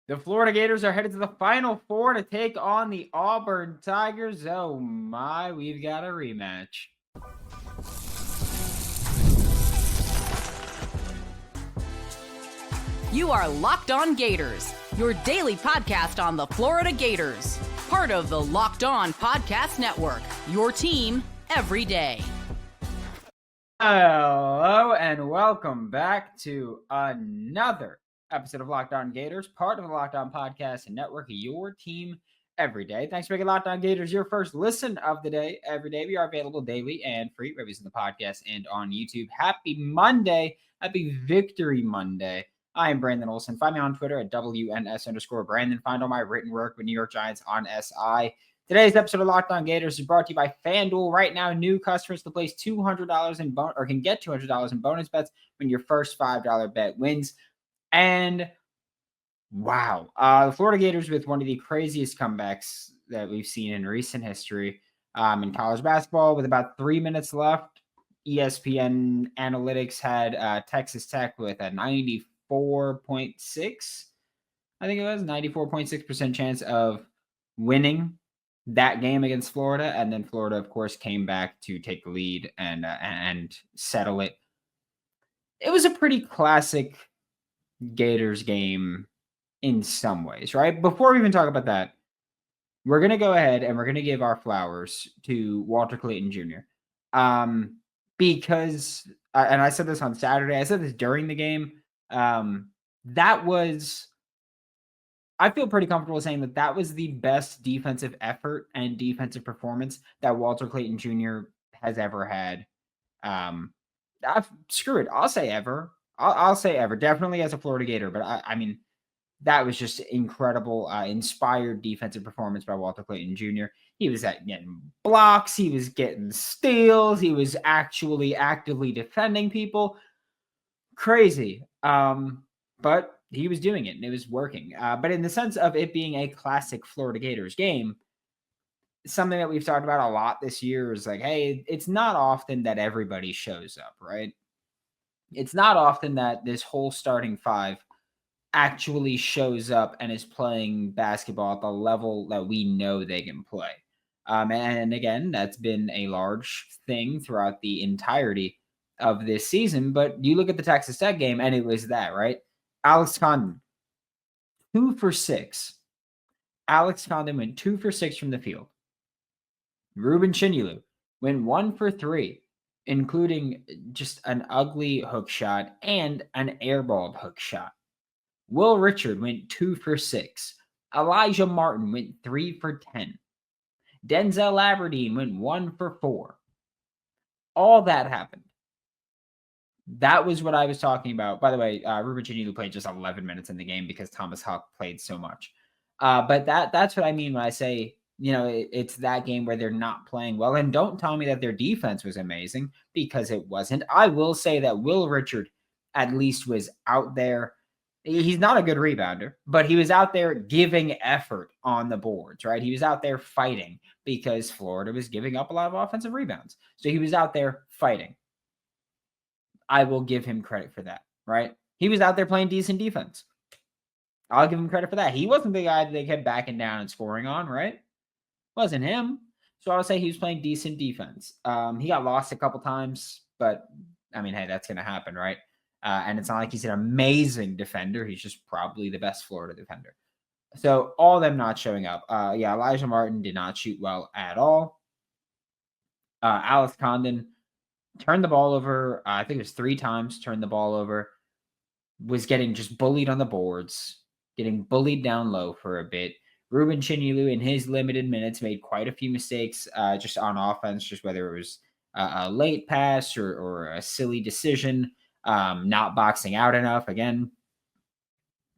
The Florida Gators are headed to the Final Four to take on the Auburn Tigers. Oh my, we've got a rematch. You are Locked On Gators, your daily podcast on the Florida Gators. Part of the Locked On Podcast Network, your team every day. Hello and welcome back to another episode of Locked On Gators, part of the Locked On Podcast Network, your team every day. Thanks for making Locked On Gators your first listen of the day every day. We are available daily and free reviews in the podcast and on YouTube. Happy Monday. Happy Victory Monday. I am Brandon Olsen. Find me on Twitter at WNS_Brandon. Find all my written work with New York Giants on SI. Today's episode of Locked On Gators is brought to you by FanDuel. Right now, new customers can place $200 in can get $200 in bonus bets when your first $5 bet wins. And wow, the Florida Gators with one of the craziest comebacks that we've seen in recent history in college basketball. With about 3 minutes left, ESPN Analytics had Texas Tech with a 94.6, I think it was 94.6% chance of winning that game against Florida, and then Florida, of course, came back to take the lead and settle it. It was a pretty classic Gators game in some ways, right? Before we even talk about that, we're going to go ahead and we're going to give our flowers to Walter Clayton Jr. Because, and I said this on Saturday, I said this during the game, that was, I feel pretty comfortable saying that that was the best defensive effort and defensive performance that Walter Clayton Jr. has ever had. Screw it. I'll say ever. I'll say ever. Definitely as a Florida Gator, but I mean, that was just incredible, inspired defensive performance by Walter Clayton Jr. He was getting blocks. He was getting steals. He was actually actively defending people. Crazy. But he was doing it and it was working. But in the sense of it being a classic Florida Gators game, something that we've talked about a lot this year is like, hey, it's not often that everybody shows up, right? It's not often that this whole starting five actually shows up and is playing basketball at the level that we know they can play. And again, that's been a large thing throughout the entirety of this season. But you look at the Texas Tech game, and it was that, right? Alex Condon, 2 for 6. Alex Condon went 2 for 6 from the field. Ruben Chinyelu went 1 for 3, including just an ugly hook shot and an airballed hook shot. Will Richard went 2 for 6. Elijah Martin went 3 for 10. Denzel Aberdeen went 1 for 4. All that happened. That was what I was talking about. By the way, Ruben Chinyelu played just 11 minutes in the game because Thomas Hawk played so much. But that's what I mean when I say, it's that game where they're not playing well. And don't tell me that their defense was amazing, because it wasn't. I will say that Will Richard at least was out there. He's not a good rebounder, but he was out there giving effort on the boards, right? He was out there fighting because Florida was giving up a lot of offensive rebounds. So he was out there fighting. I will give him credit for that, right? He was out there playing decent defense. I'll give him credit for that. He wasn't the guy that they kept backing down and scoring on, right? Wasn't him. So I would say he was playing decent defense. He got lost a couple times, but I mean, hey, that's going to happen, right? And it's not like he's an amazing defender. He's just probably the best Florida defender. So all of them not showing up. Elijah Martin did not shoot well at all. Alex Condon turned the ball over. I think it was 3 times, turned the ball over. Was getting just bullied on the boards, getting bullied down low for a bit. Ruben Chinyelu, in his limited minutes, made quite a few mistakes just on offense, just whether it was a late pass or a silly decision, not boxing out enough again.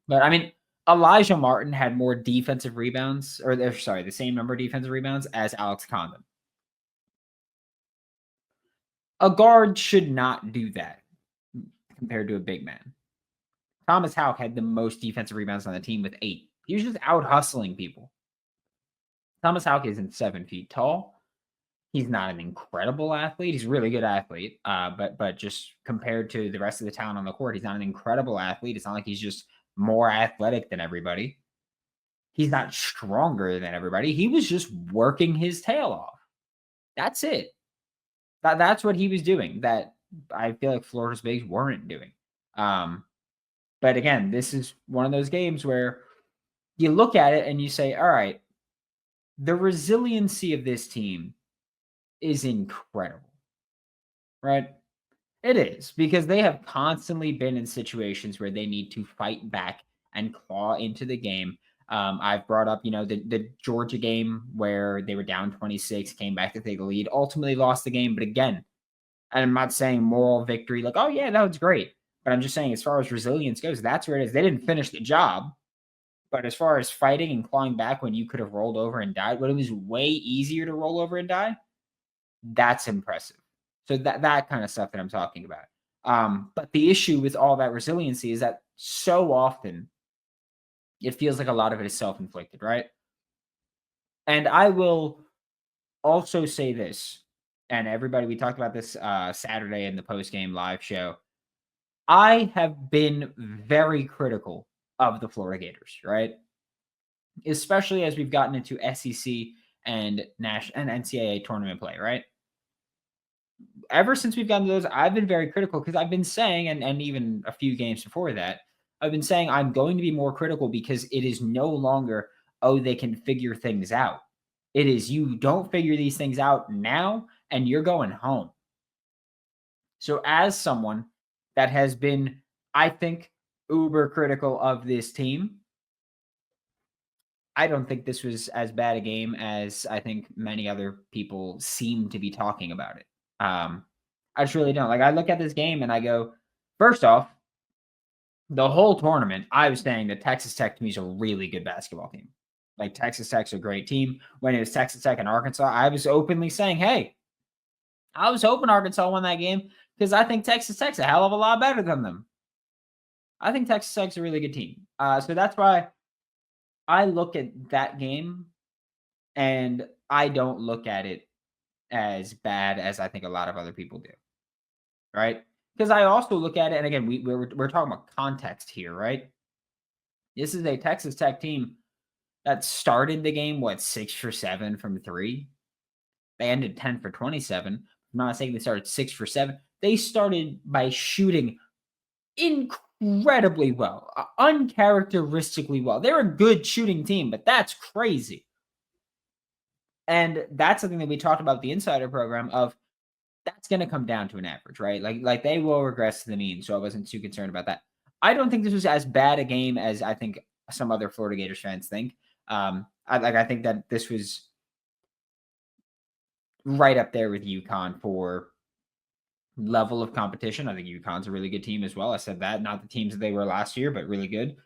But I mean, Elijah Martin had more defensive rebounds, the same number of defensive rebounds as Alex Condon. A guard should not do that compared to a big man. Thomas Houck had the most defensive rebounds on the team with 8. He was just out hustling people. Thomas Houck isn't 7 feet tall. He's not an incredible athlete. He's a really good athlete. But just compared to the rest of the talent on the court, he's not an incredible athlete. It's not like he's just more athletic than everybody. He's not stronger than everybody. He was just working his tail off. That's it. That's what he was doing that I feel like Florida's bigs weren't doing. But again, this is one of those games where you look at it and you say, all right, the resiliency of this team is incredible, right? It is, because they have constantly been in situations where they need to fight back and claw into the game. I've brought up, the Georgia game where they were down 26, came back to take the lead, ultimately lost the game. But again, and I'm not saying moral victory, like, oh yeah, that was great. But I'm just saying, as far as resilience goes, that's where it is. They didn't finish the job. But as far as fighting and clawing back when you could have rolled over and died, when it was way easier to roll over and die, that's impressive. So that kind of stuff that I'm talking about. But the issue with all that resiliency is that so often it feels like a lot of it is self-inflicted, right? And I will also say this, and everybody, we talked about this Saturday in the post-game live show. I have been very critical of the Florida Gators, right? Especially as we've gotten into SEC and NCAA tournament play, right? Ever since we've gotten to those, I've been very critical because I've been saying, and even a few games before that, I've been saying I'm going to be more critical because it is no longer, oh, they can figure things out. It is, you don't figure these things out now and you're going home. So as someone that has been, I think, uber critical of this team, I don't think this was as bad a game as I think many other people seem to be talking about it. I just really don't. Like, I look at this game and I go, first off, the whole tournament, I was saying that Texas Tech to me is a really good basketball team. Like, Texas Tech's a great team. When it was Texas Tech and Arkansas, I was openly saying, hey, I was hoping Arkansas won that game because I think Texas Tech's a hell of a lot better than them. I think Texas Tech's a really good team. So that's why I look at that game and I don't look at it as bad as I think a lot of other people do, right? Because I also look at it, and again, we're talking about context here, right? This is a Texas Tech team that started the game, 6 for 7 from 3. They ended 10 for 27. I'm not saying they started 6 for 7. They started by shooting incredibly well, uncharacteristically well. They're a good shooting team, but that's crazy. And that's something that we talked about the insider program of, that's going to come down to an average, right? Like they will regress to the mean. So I wasn't too concerned about that. I don't think this was as bad a game as I think some other Florida Gators fans think. I think that this was right up there with UConn for level of competition. I think UConn's a really good team as well. I said that, not the teams that they were last year, but really good.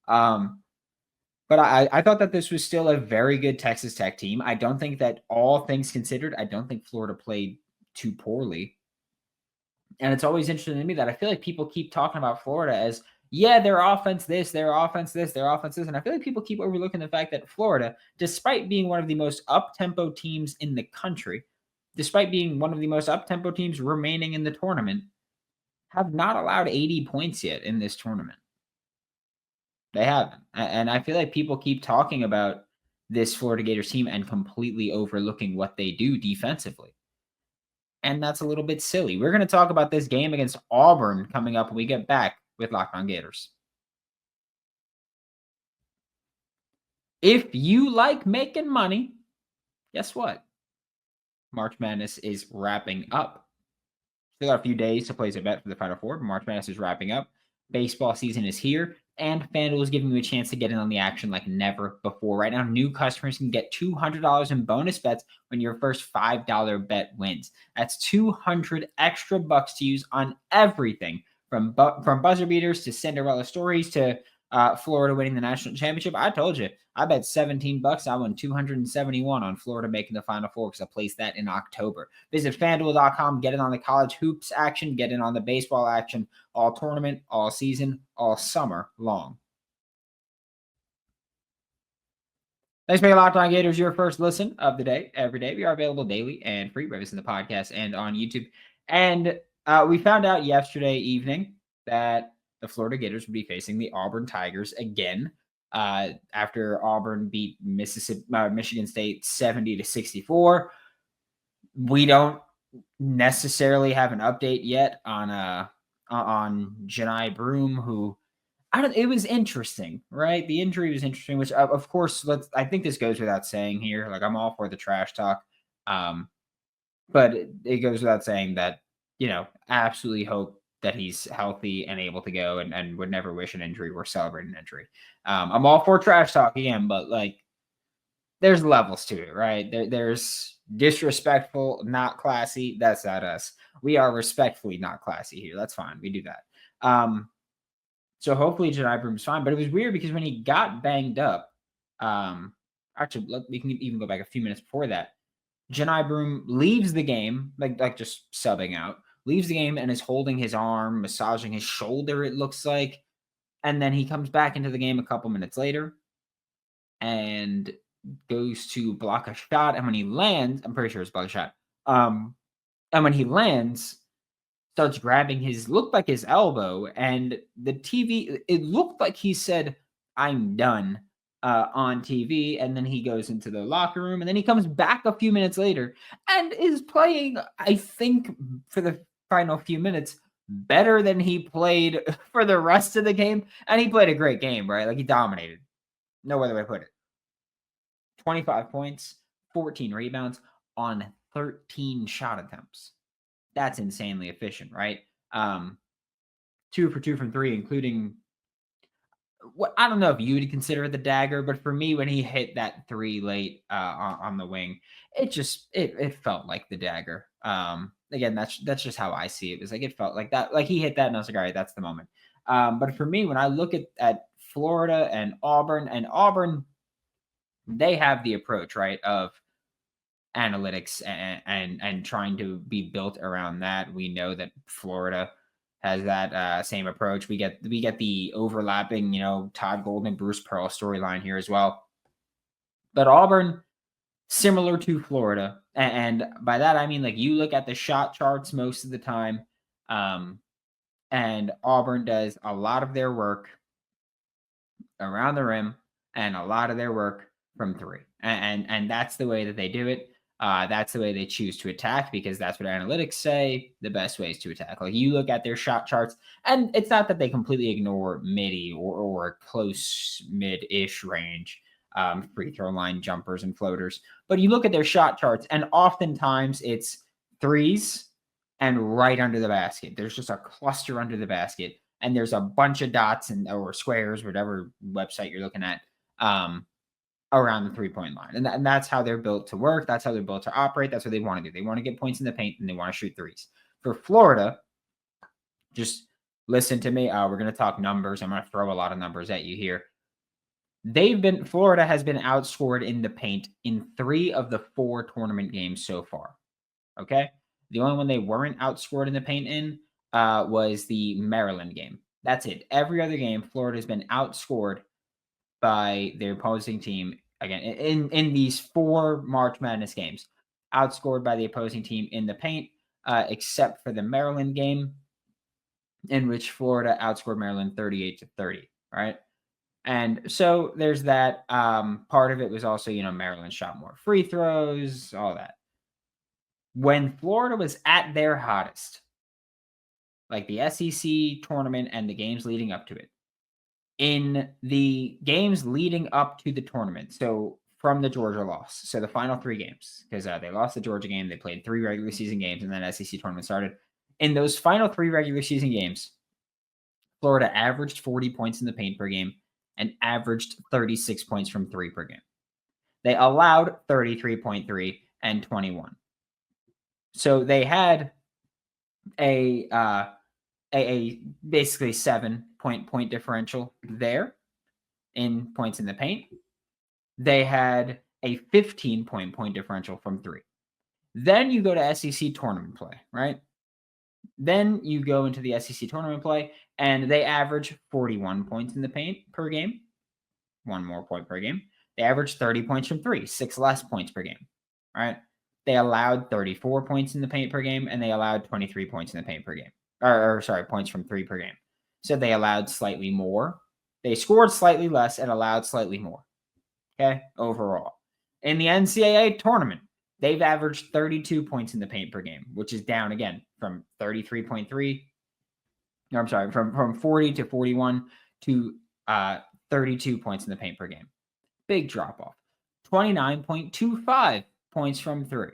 But I thought that this was still a very good Texas Tech team. I don't think that, all things considered, I don't think Florida played too poorly. And it's always interesting to me that I feel like people keep talking about Florida as, yeah, their offense this, their offense this, their offense this. And I feel like people keep overlooking the fact that Florida, despite being one of the most up-tempo teams in the country, despite being one of the most up-tempo teams remaining in the tournament, have not allowed 80 points yet in this tournament. They haven't. And I feel like people keep talking about this Florida Gators team and completely overlooking what they do defensively. And that's a little bit silly. We're going to talk about this game against Auburn coming up when we get back with Locked On Gators. If you like making money, guess what? March Madness is wrapping up. Still got a few days to place a bet for the Final Four, but March Madness is wrapping up. Baseball season is here, and FanDuel is giving you a chance to get in on the action like never before. Right now, new customers can get $200 in bonus bets when your first $5 bet wins. That's 200 extra bucks to use on everything from buzzer beaters to Cinderella stories to Florida winning the national championship. I told you, I bet $17. I won 271 on Florida making the Final Four because I placed that in October. Visit FanDuel.com, get in on the college hoops action, get in on the baseball action, all tournament, all season, all summer long. Thanks for making Locked On Gators your first listen of the day, every day. We are available daily and free, whether it's in the podcast and on YouTube. And we found out yesterday evening that the Florida Gators would be facing the Auburn Tigers again after Auburn beat Michigan State 70-64. We don't necessarily have an update yet on Janai Broom, who it was interesting, right? The injury was interesting, which of course, I think this goes without saying here. Like, I'm all for the trash talk. But it goes without saying that, absolutely hope that he's healthy and able to go, and would never wish an injury or celebrate an injury. I'm all for trash talk again, but like, there's levels to it, right? There's disrespectful, not classy. That's not us. We are respectfully not classy here. That's fine. We do that. So hopefully Janai Broom's fine. But it was weird because when he got banged up, actually, we can even go back a few minutes before that. Janai Broom leaves the game, like just subbing out, leaves the game and is holding his arm, massaging his shoulder, it looks like. And then he comes back into the game a couple minutes later and goes to block a shot. And when he lands, I'm pretty sure it's block a shot. And when he lands, starts grabbing looked like his elbow, and the TV, it looked like he said, "I'm done." On TV, and then he goes into the locker room, and then he comes back a few minutes later and is playing, I think, for the final few minutes, better than he played for the rest of the game. And he played a great game, right? Like, he dominated. No other way to put it. 25 points, 14 rebounds on 13 shot attempts. That's insanely efficient, right? 2 for 2 from 3, including what I don't know if you would consider it the dagger, but for me, when he hit that 3 late on the wing, it felt like the dagger. Again, that's just how I see it. It was like, it felt like that, like he hit that, and I was like, all right, that's the moment. But for me, when I look at Florida and Auburn, they have the approach, right, of analytics and trying to be built around that. We know that Florida has that same approach. We get the overlapping, Todd Golden, Bruce Pearl storyline here as well. But Auburn, similar to Florida, and by that I mean, like, you look at the shot charts most of the time, and Auburn does a lot of their work around the rim and a lot of their work from 3, and that's the way that they do it. That's the way they choose to attack, because that's what analytics say the best ways to attack. Like, you look at their shot charts, and it's not that they completely ignore midi or close mid-ish range, free throw line jumpers and floaters, but you look at their shot charts, and oftentimes it's 3s and right under the basket. There's just a cluster under the basket, and there's a bunch of dots or squares, whatever website you're looking at, around the 3-point line. And that's how they're built to work. That's how they're built to operate. That's what they want to do. They want to get points in the paint, and they want to shoot 3s. For Florida, just listen to me. We're going to talk numbers. I'm going to throw a lot of numbers at you here. Florida has been outscored in the paint in 3 of the 4 tournament games so far. Okay. The only one they weren't outscored in the paint in was the Maryland game. That's it. Every other game, Florida has been outscored by their opposing team, again, in these 4 March Madness games, outscored by the opposing team in the paint, except for the Maryland game, in which Florida outscored Maryland 38-30, right? And so there's that. Part of it was also, Maryland shot more free throws, all that. When Florida was at their hottest, like the SEC tournament and the games leading up to it, in the games leading up to the tournament, so from the Georgia loss, so the final 3 games, because they lost the Georgia game, they played 3 regular season games, and then SEC tournament started. In those final 3 regular season games, Florida averaged 40 points in the paint per game and averaged 36 points from 3 per game. They allowed 33.3 and 21. So they had a basically 7-point differential there in points in the paint. They had a 15-point differential from 3. Then you go to SEC tournament play, right? Then you go into the SEC tournament play, and they average 41 points in the paint per game. 1 more point per game. They average 30 points from 3, 6 less points per game, right? They allowed 34 points in the paint per game, and they allowed 23 points in the paint per game. Or points from 3 per game. So they allowed slightly more. They scored slightly less and allowed slightly more. Okay, overall. In the NCAA tournament, they've averaged 32 points in the paint per game, which is down again from 33.3. No, I'm sorry, from 40 to 41 to 32 points in the paint per game. Big drop off. 29.25 points from three.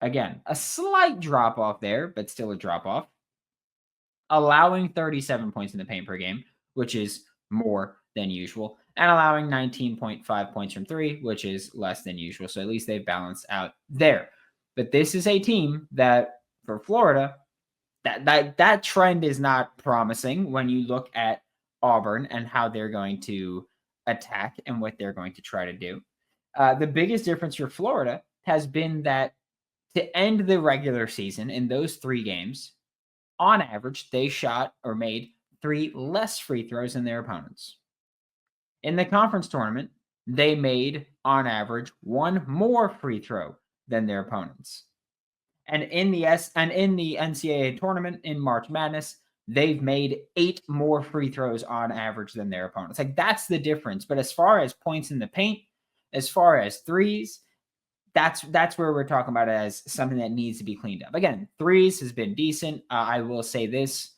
Again, a slight drop off there, but still a drop off. Allowing 37 points in the paint per game, which is more than usual, and allowing 19.5 points from three, which is less than usual. So at least they've balanced out there. But this is a team that, for Florida, that trend is not promising when you look at Auburn and how they're going to attack and what they're going to try to do. The biggest difference for Florida has been that to end the regular season in those 3 games, on average, they shot or made 3 less free throws than their opponents. In the conference tournament, they made, on average, 1 more free throw than their opponents. And in the NCAA tournament in March Madness, they've made 8 more free throws on average than their opponents. Like, that's the difference. But as far as points in the paint, as far as threes, that's where we're talking about it as something that needs to be cleaned up. Again, threes has been decent. I will say this.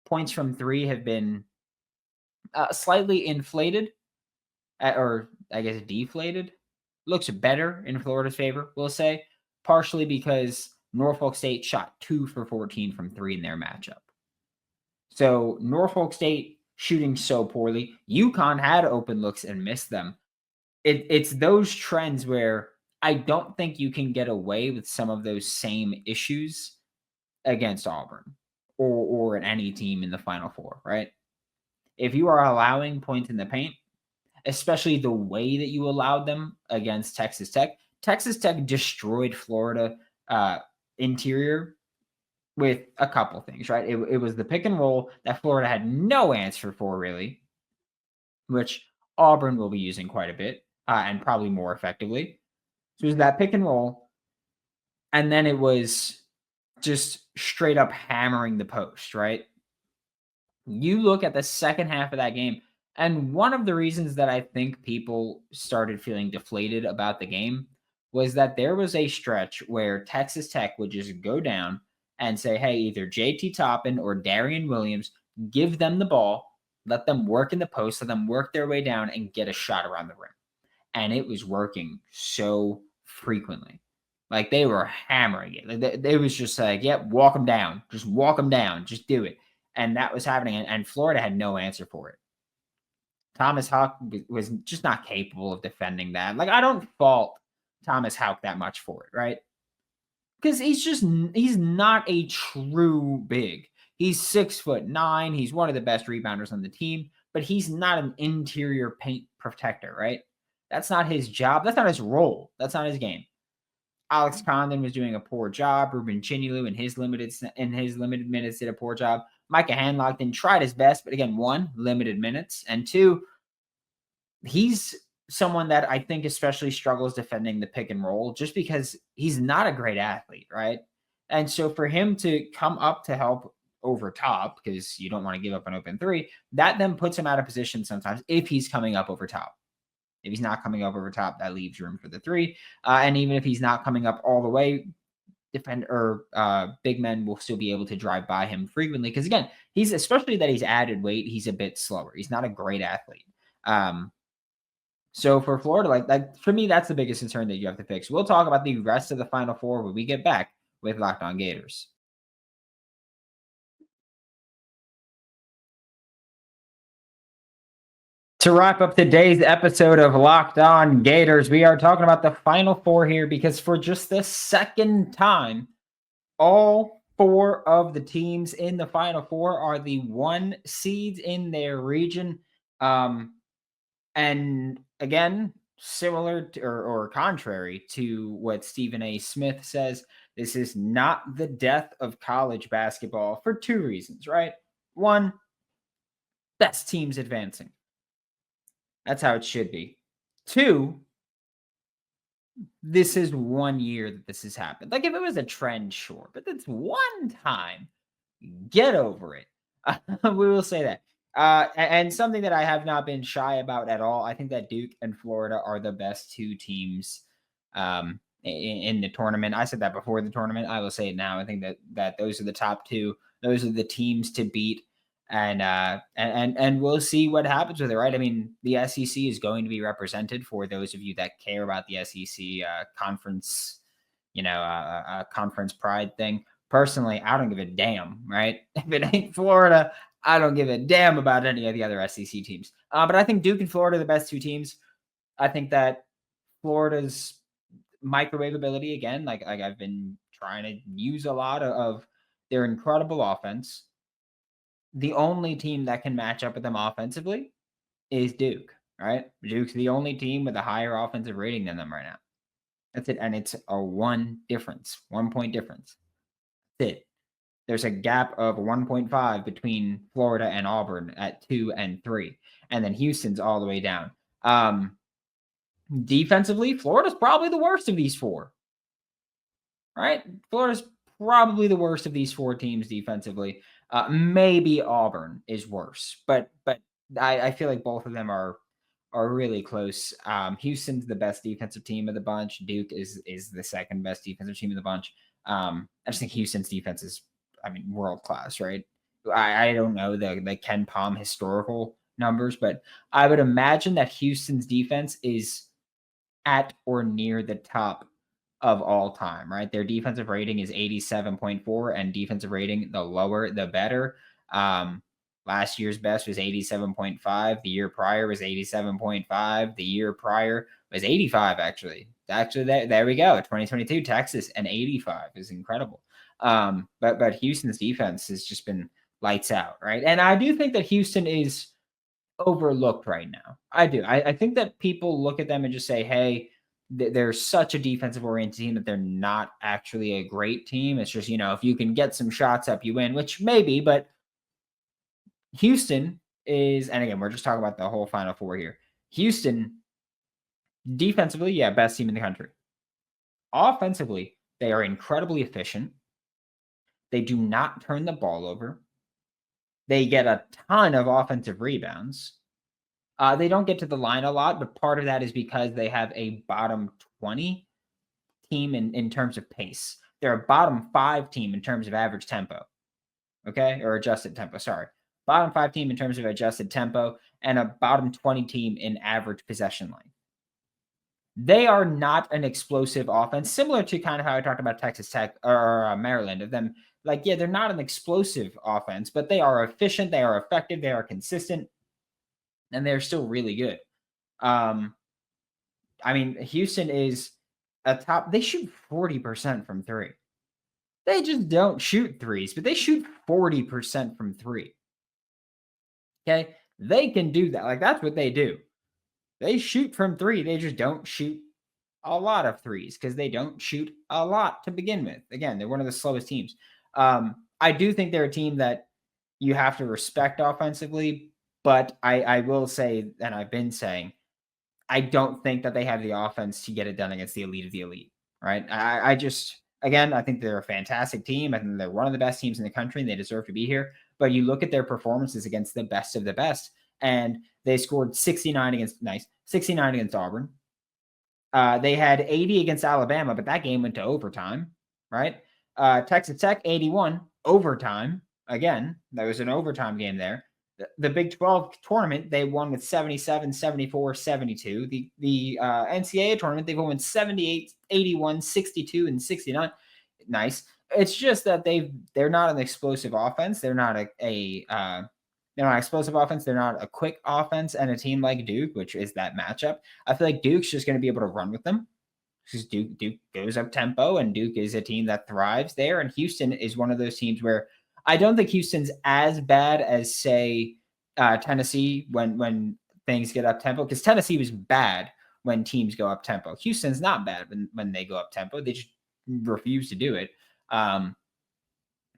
Points from 3 have been slightly inflated, or I guess deflated. Looks better in Florida's favor, we'll say. Partially because Norfolk State shot 2 for 14 from 3 in their matchup. So Norfolk State shooting so poorly. UConn had open looks and missed them. It's those trends where I don't think you can get away with some of those same issues against Auburn or any team in the Final Four, right? If you are allowing points in the paint, especially the way that you allowed them against Texas Tech destroyed Florida interior with a couple things, right? It was the pick and roll that Florida had no answer for, really, which Auburn will be using quite a bit and probably more effectively. So it was that pick and roll, and then it was just straight up hammering the post, right? You look at the second half of that game, and one of the reasons that I think people started feeling deflated about the game was that there was a stretch where Texas Tech would just go down and say, hey, either JT Toppin or Darian Williams, give them the ball, let them work in the post, let them work their way down and get a shot around the rim. And it was working so frequently. Like, they were hammering it. Like, it was just like, yep, walk them down. Just walk them down. Just do it. And that was happening. And Florida had no answer for it. Thomas Houck was just not capable of defending that. Like, I don't fault Thomas Houck that much for it, right? Because he's not a true big. He's 6'9". He's one of the best rebounders on the team, but he's not an interior paint protector, right? That's not his job. That's not his role. That's not his game. Alex Condon was doing a poor job. Ruben Chinulu in his limited minutes did a poor job. Micah Hanlockton tried his best, but again, 1, limited minutes, and 2, he's someone that I think especially struggles defending the pick and roll just because he's not a great athlete, right? And so for him to come up to help over top, because you don't want to give up an open 3, that then puts him out of position sometimes if he's coming up over top. If he's not coming up over top, that leaves room for the 3. And even if he's not coming up all the way, big men will still be able to drive by him frequently. Because again, he's especially that he's added weight, he's a bit slower. He's not a great athlete. So for Florida, like for me, that's the biggest concern that you have to fix. We'll talk about the rest of the Final Four when we get back with Locked On Gators. To wrap up today's episode of Locked On Gators, we are talking about the Final Four here because for just the second time, all 4 of the teams in the Final Four are the 1 seeds in their region. And again, similar to, or contrary to what Stephen A. Smith says, this is not the death of college basketball for 2 reasons, right? 1, best teams advancing. That's how it should be. 2, this is 1 year that this has happened. Like, if it was a trend, sure, but that's 1 time. Get over it. We will say that. And something that I have not been shy about at all. I think that Duke and Florida are the best two teams in the tournament. I said that before the tournament. I will say it now. I think that those are the top two. Those are the teams to beat. And we'll see what happens with it, right? I mean, the SEC is going to be represented for those of you that care about the SEC conference, conference pride thing. Personally, I don't give a damn, right? If it ain't Florida, I don't give a damn about any of the other SEC teams. But I think Duke and Florida are the best two teams. I think that Florida's microwave ability, again, like I've been trying to use a lot of their incredible offense. The only team that can match up with them offensively is Duke, right? Duke's the only team with a higher offensive rating than them right now. That's it. And it's a 1 point difference. That's it. There's a gap of 1.5 between Florida and Auburn at 2 and 3. And then Houston's all the way down. Defensively, Florida's probably the worst of these 4. Right? Florida's probably the worst of these 4 teams defensively. Maybe Auburn is worse, but I feel like both of them are really close. Houston's the best defensive team of the bunch. Duke is the second best defensive team of the bunch. I just think Houston's defense is, world class, right? I don't know the Ken Palm historical numbers, but I would imagine that Houston's defense is at or near the top of all time, right? Their defensive rating is 87.4, and defensive rating, the lower, the better. Last year's best was 87.5. The year prior was 87.5. The year prior was 85, actually. There we go. 2022, Texas, and 85 is incredible. But Houston's defense has just been lights out, right? And I do think that Houston is overlooked right now. I do. I think that people look at them and just say, hey, they're such a defensive oriented team that they're not actually a great team. It's just, if you can get some shots up, you win, which maybe, but Houston is, and again, we're just talking about the whole Final Four here. Houston, defensively, yeah, best team in the country. Offensively, they are incredibly efficient. They do not turn the ball over. They get a ton of offensive rebounds. They don't get to the line a lot, but part of that is because they have a bottom 20 team in terms of pace. They're a bottom 5 team in terms of average tempo. Okay? Or adjusted tempo, sorry. Bottom 5 team in terms of adjusted tempo, and a bottom 20 team in average possession length. They are not an explosive offense, similar to kind of how I talked about Texas Tech or Maryland of them. Like, yeah, they're not an explosive offense, but they are efficient, they are effective, they are consistent, and they're still really good. Houston is a top. They shoot 40% from 3. They just don't shoot threes, but they shoot 40% from 3. Okay, they can do that. Like, that's what they do. They shoot from 3. They just don't shoot a lot of threes because they don't shoot a lot to begin with. Again, they're one of the slowest teams. I do think they're a team that you have to respect offensively, but I will say, and I've been saying, I don't think that they have the offense to get it done against the elite of the elite, right? I think they're a fantastic team. I think they're one of the best teams in the country, and they deserve to be here. But you look at their performances against the best of the best, and they scored 69 against Auburn. They had 80 against Alabama, but that game went to overtime, right? Texas Tech, 81, overtime. Again, there was an overtime game there. The Big 12 tournament, they won with 77, 74, 72. The NCAA tournament, they won with 78, 81, 62, and 69. Nice. It's just that they're not an explosive offense. They're not they're not an explosive offense. They're not a quick offense. And a team like Duke, which is that matchup, I feel like Duke's just going to be able to run with them. Because Duke goes up tempo, and Duke is a team that thrives there. And Houston is one of those teams where I don't think Houston's as bad as, say, Tennessee when things get up tempo, because Tennessee was bad when teams go up tempo. Houston's not bad when they go up tempo. They just refuse to do it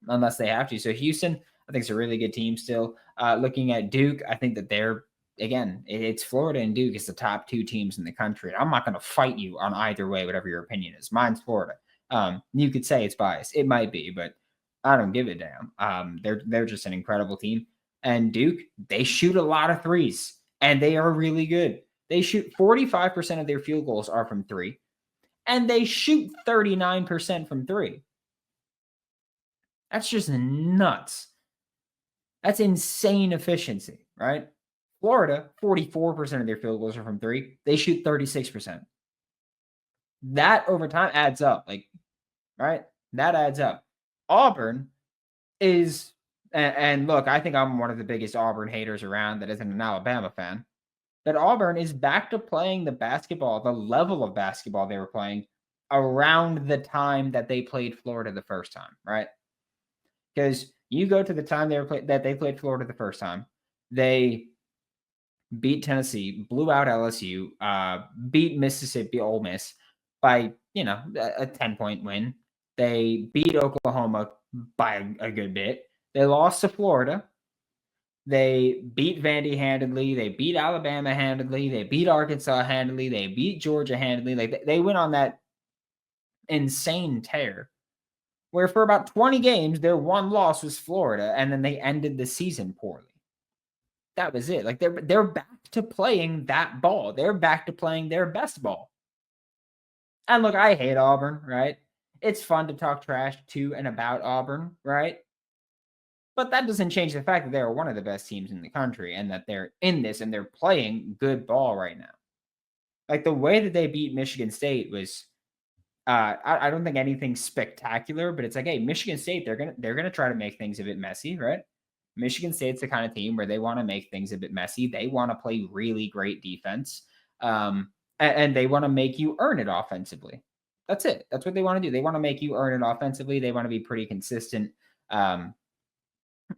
unless they have to. So Houston, I think, is a really good team still. Looking at Duke, I think that they're, again, it's Florida and Duke is the top 2 teams in the country. I'm not going to fight you on either way, whatever your opinion is. Mine's Florida. You could say it's biased. It might be, but I don't give a damn. They're just an incredible team. And Duke, they shoot a lot of threes, and they are really good. They shoot 45% of their field goals are from three, and they shoot 39% from three. That's just nuts. That's insane efficiency, right? Florida, 44% of their field goals are from three. They shoot 36%. That over time adds up. Like, right? That adds up. Auburn is, and look, I think I'm one of the biggest Auburn haters around that isn't an Alabama fan. But Auburn is back to playing the basketball, the level of basketball they were playing around the time that they played Florida the first time, right? Because you go to the time they played Florida the first time, they beat Tennessee, blew out LSU, beat Mississippi Ole Miss by a 10-point win. They beat Oklahoma by a good bit. They lost to Florida. They beat Vandy handedly. They beat Alabama handedly. They beat Arkansas handedly. They beat Georgia handedly. Like they went on that insane tear where for about 20 games, their one loss was Florida, and then they ended the season poorly. That was it. Like they're back to playing that ball. They're back to playing their best ball. And look, I hate Auburn, right? It's fun to talk trash to and about Auburn, right? But that doesn't change the fact that they're one of the best teams in the country and that they're in this and they're playing good ball right now. Like the way that they beat Michigan State was, I don't think anything spectacular, but it's like, hey, Michigan State, they're gonna try to make things a bit messy, right? Michigan State's the kind of team where they want to make things a bit messy. They want to play really great defense, and they want to make you earn it offensively. That's it. That's what they want to do. They want to make you earn it offensively. They want to be pretty consistent. And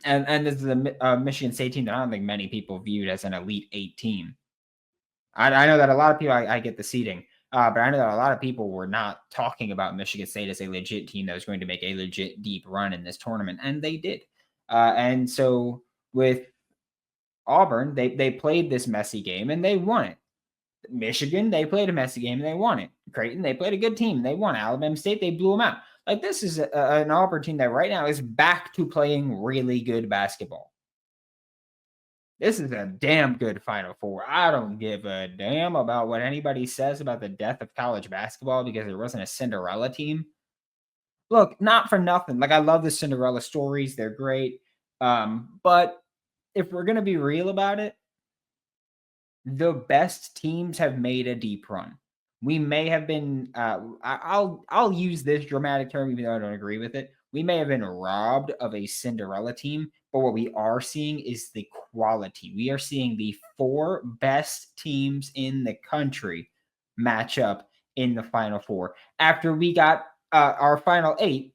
this is a Michigan State team that I don't think many people viewed as an Elite Eight team. I know that a lot of people, I get the seeding, but I know that a lot of people were not talking about Michigan State as a legit team that was going to make a legit deep run in this tournament, and they did. And so with Auburn, they played this messy game and they won it. Michigan, they played a messy game and they won it. Creighton, they played a good team and they won. Alabama State, they blew them out. Like this is an Auburn team that right now is back to playing really good basketball. This is a damn good Final Four. I don't give a damn about what anybody says about the death of college basketball because there wasn't a Cinderella team. Look, not for nothing. Like I love the Cinderella stories. They're great. But if we're going to be real about it, the best teams have made a deep run. We may have been, I'll use this dramatic term, even though I don't agree with it. We may have been robbed of a Cinderella team, but what we are seeing is the quality. We are seeing the four best teams in the country match up in the Final Four. After we got our Final Eight,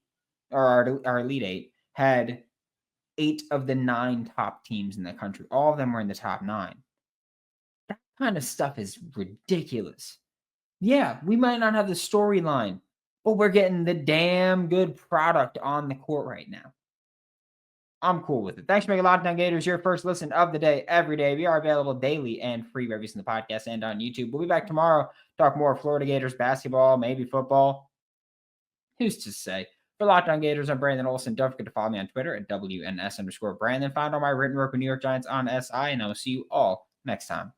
or our Elite Eight, had 8 of the 9 top teams in the country. All of them were in the top 9. That kind of stuff is ridiculous. Yeah, we might not have the storyline, but we're getting the damn good product on the court right now. I'm cool with it. Thanks for making Locked On Gators your first listen of the day every day. We are available daily and free reviews in the podcast and on YouTube. We'll be back tomorrow, talk more Florida Gators basketball, maybe football. Who's to say? For Locked On Gators, I'm Brandon Olsen. Don't forget to follow me on Twitter at WNS_Brandon. Find all my written work with New York Giants on SI, and I will see you all next time.